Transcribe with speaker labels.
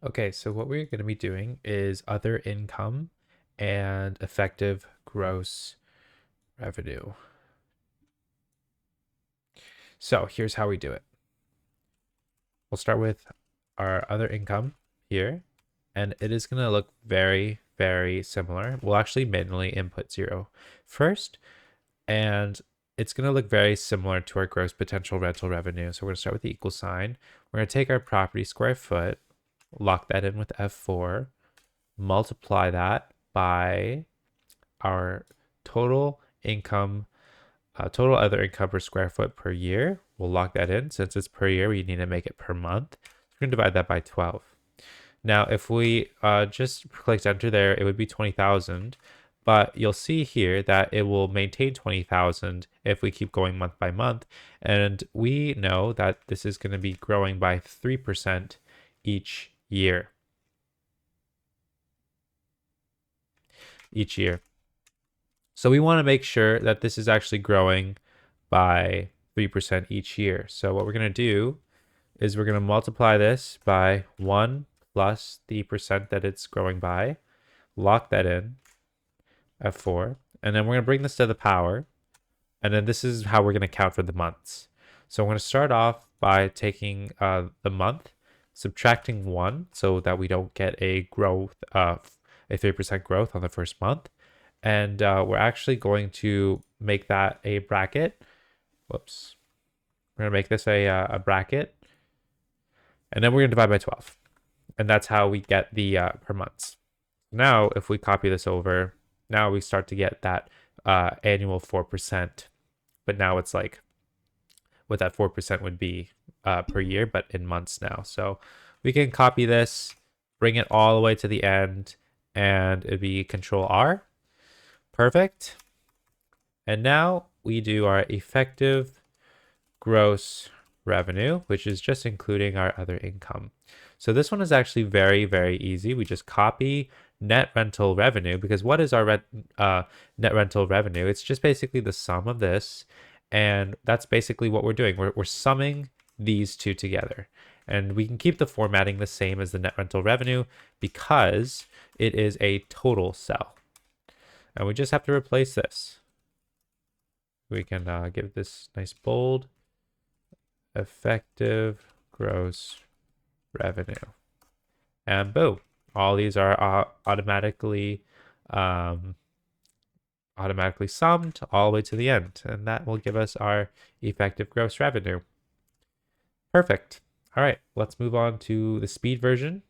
Speaker 1: Okay, so what we're going to be doing is other income and effective gross revenue. So here's how we do it. We'll start with our other income here, and it is going to look very, very similar. We'll actually manually input 0 first, and it's going to look very similar to our gross potential rental revenue. So we're going to start with the equal sign. We're going to take our property square foot, lock that in with F4, multiply that by our total income, total other income per square foot per year. We'll lock that in. Since it's per year, we need to make it per month. We're going to divide that by 12. Now, if we just clicked enter there, it would be 20,000. But you'll see here that it will maintain 20,000 if we keep going month by month. And we know that this is going to be growing by 3% each year. So we want to make sure that this is actually growing by 3% each year. So what we're going to do is we're going to multiply this by 1 plus the percent that it's growing by, lock that in, F4, and then we're going to bring this to the power, and then this is how we're going to count for the months. So I'm going to start off by taking the month, subtracting 1 so that we don't get a growth, a 3% growth on the first month. And we're actually going to make that a bracket. Whoops. We're going to make this a bracket. And then we're going to divide by 12. And that's how we get the per months. Now, if we copy this over, now we start to get that annual 4%. But now it's like what that 4% would be per year, but in months now. So we can copy this, bring it all the way to the end, and it'd be Control R. Perfect. And now we do our effective gross revenue, which is just including our other income. So this one is actually very, very easy. We just copy net rental revenue, because what is our net rental revenue? It's just basically the sum of this. And that's basically what we're doing. We're summing these two together. And we can keep the formatting the same as the net rental revenue because it is a total cell. And we just have to replace this. We can give this nice bold, effective gross revenue. And boom, all these are automatically summed all the way to the end. And that will give us our effective gross revenue. Perfect. All right, let's move on to the speed version.